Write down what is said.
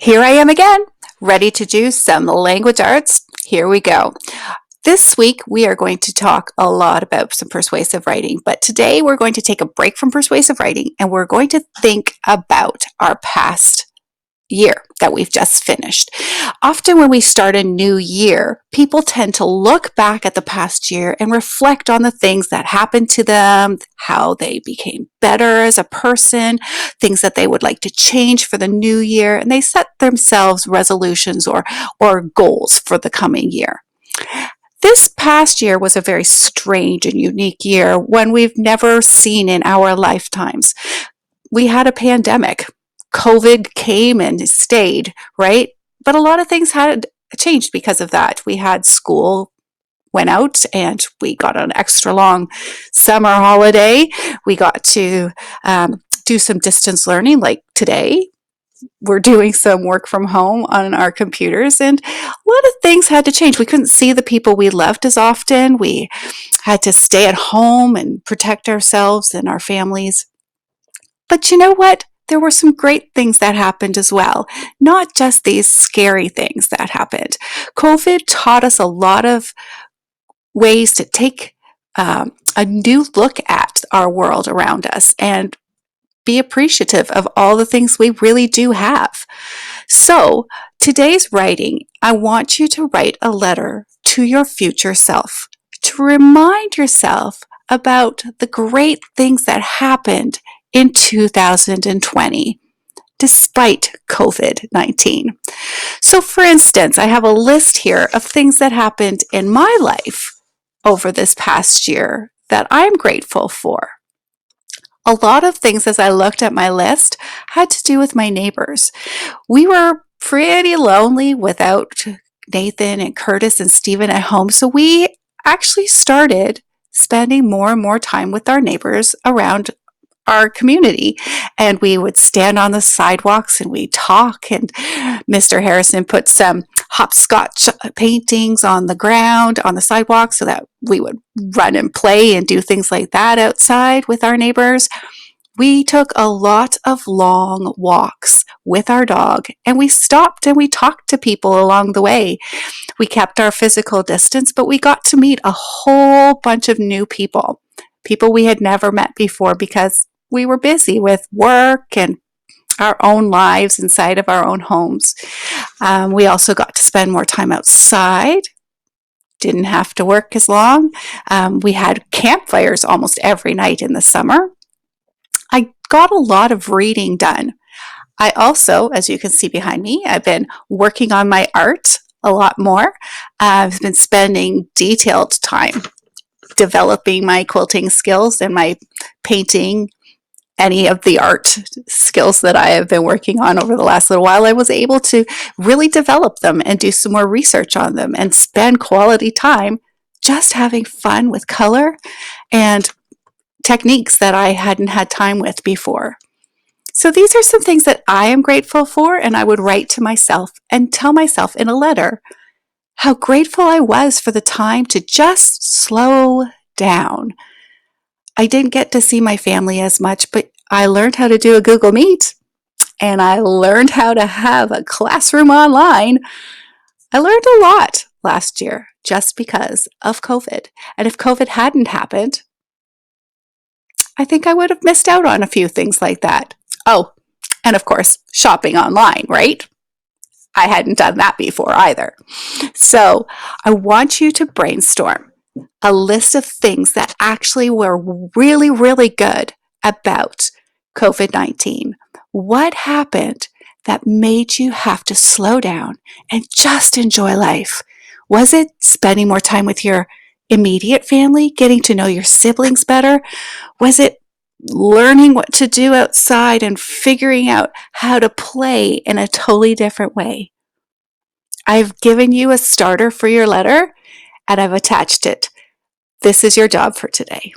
Here I am again, ready to do some language arts. Here we go. This week, we are going to talk a lot about some persuasive writing, but today we're going to take a break from persuasive writing and we're going to think about our past year that we've just finished. Often, when we start a new year, people tend to look back at the past year and reflect on the things that happened to them, how they became better as a person, things that they would like to change for the new year, and they set themselves resolutions or goals for the coming year. This past year was a very strange and unique year, one we've never seen in our lifetimes. We had a pandemic. COVID came and stayed, right? But a lot of things had changed because of that. We had school went out and we got an extra long summer holiday. We got to do some distance learning like today. We're doing some work from home on our computers, and a lot of things had to change. We couldn't see the people we loved as often. We had to stay at home and protect ourselves and our families. But you know what? There were some great things that happened as well, not just these scary things that happened. COVID taught us a lot of ways to take a new look at our world around us and be appreciative of all the things we really do have. So, today's writing, I want you to write a letter to your future self to remind yourself about the great things that happened in 2020 despite COVID-19. So, for instance, I have a list here of things that happened in my life over this past year that I'm grateful for. A lot of things, as I looked at my list, had to do with my neighbors. We were pretty lonely without Nathan and Curtis and Stephen at home, so we actually started spending more and more time with our neighbors around our community, and we would stand on the sidewalks and we talk, and Mr. Harrison put some hopscotch paintings on the ground on the sidewalk so that we would run and play and do things like that outside with our neighbors. We took a lot of long walks with our dog, and we stopped and we talked to people along the way. We kept our physical distance, but we got to meet a whole bunch of new people we had never met before because we were busy with work and our own lives inside of our own homes. We also got to spend more time outside, didn't have to work as long. We had campfires almost every night in the summer. I got a lot of reading done. I also, as you can see behind me, I've been working on my art a lot more. I've been spending detailed time developing my quilting skills and my painting, any of the art skills that I have been working on over the last little while. I was able to really develop them and do some more research on them and spend quality time just having fun with color and techniques that I hadn't had time with before. So these are some things that I am grateful for, and I would write to myself and tell myself in a letter how grateful I was for the time to just slow down. I didn't get to see my family as much, but I learned how to do a Google Meet and I learned how to have a classroom online. I learned a lot last year just because of COVID. And if COVID hadn't happened, I think I would have missed out on a few things like that. Oh, and of course, shopping online, right? I hadn't done that before either. So I want you to brainstorm a list of things that actually were really, really good about COVID-19. What happened that made you have to slow down and just enjoy life? Was it spending more time with your immediate family, getting to know your siblings better? Was it learning what to do outside and figuring out how to play in a totally different way? I've given you a starter for your letter and I've attached it. This is your job for today.